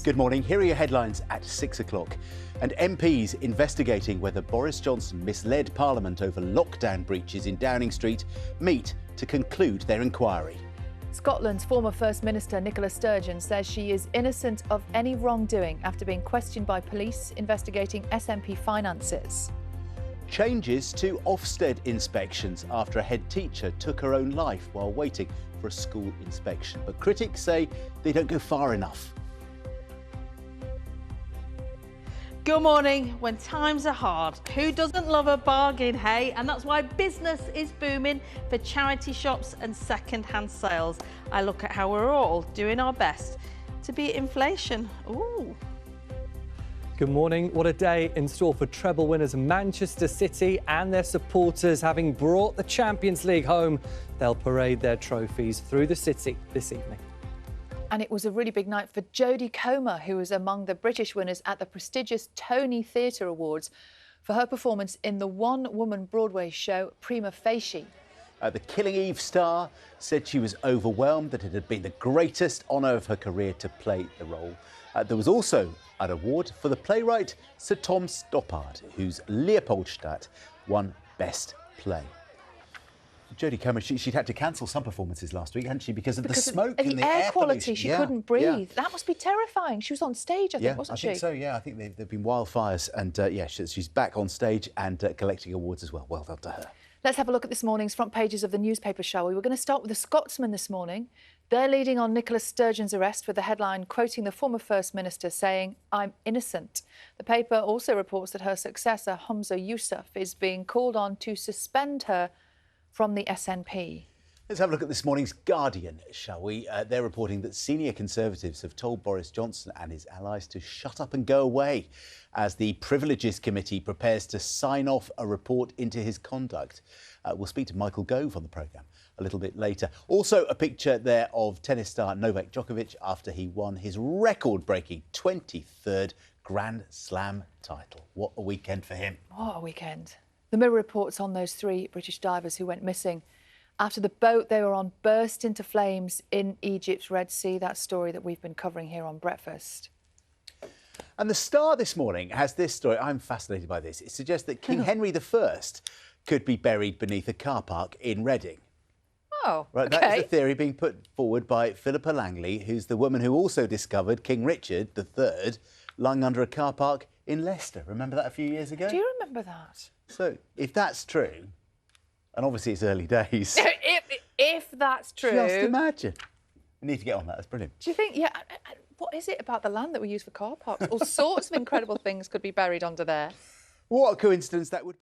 Good morning. Here are your headlines at 6 o'clock. And MPs investigating whether Boris Johnson misled Parliament over lockdown breaches in Downing Street meet to conclude their inquiry. Scotland's former First Minister Nicola Sturgeon says she is innocent of any wrongdoing after being questioned by police investigating SNP finances. Changes to Ofsted inspections after a head teacher took her own life while waiting for a school inspection. But critics say they don't go far enough. Good morning. When times are hard, who doesn't love a bargain, hey? And that's why business is booming for charity shops and second-hand sales. I look at how we're all doing our best to beat inflation. Ooh. Good morning. What a day in store for treble winners Manchester City and their supporters. Having brought the Champions League home, they'll parade their trophies through the city this evening. And it was a really big night for Jodie Comer, who was among the British winners at the prestigious Tony Theatre Awards for her performance in the one-woman Broadway show Prima Facie. The Killing Eve star said she was overwhelmed, that it had been the greatest honour of her career to play the role. There was also an award for the playwright Sir Tom Stoppard, whose Leopoldstadt won Best Play. Jodie Comer, she'd had to cancel some performances last week, hadn't she, because of the smoke and the air quality. Pollution. She couldn't breathe. That must be terrifying. She was on stage, I think, wasn't she? I think so, yeah. I think there've been wildfires and, she's back on stage and collecting awards as well. Well done to her. Let's have a look at this morning's front pages of the newspaper, shall we? We're going to start with the Scotsman this morning. They're leading on Nicola Sturgeon's arrest with the headline quoting the former First Minister saying, "I'm innocent." The paper also reports that her successor, Humza Yousaf, is being called on to suspend her from the SNP. Let's have a look at this morning's Guardian, shall we? They're reporting that senior Conservatives have told Boris Johnson and his allies to shut up and go away as the Privileges Committee prepares to sign off a report into his conduct. We'll speak to Michael Gove on the programme a little bit later. Also a picture there of tennis star Novak Djokovic after he won his record-breaking 23rd Grand Slam title. What a weekend for him. What a weekend. The Mirror reports on those 3 British divers who went missing after the boat they were on burst into flames in Egypt's Red Sea. That story that we've been covering here on Breakfast. And the Star this morning has this story. I'm fascinated by this. It suggests that King Henry I could be buried beneath a car park in Reading. Oh, right, OK. That is the theory being put forward by Philippa Langley, who's the woman who also discovered King Richard III lying under a car park in Leicester. Remember that a few years ago? Do you remember that? So, if that's true, and obviously it's early days... if that's true... Just imagine. We need to get on that. That's brilliant. Do you think... Yeah, what is it about the land that we use for car parks? All sorts of incredible things could be buried under there. What a coincidence that would be.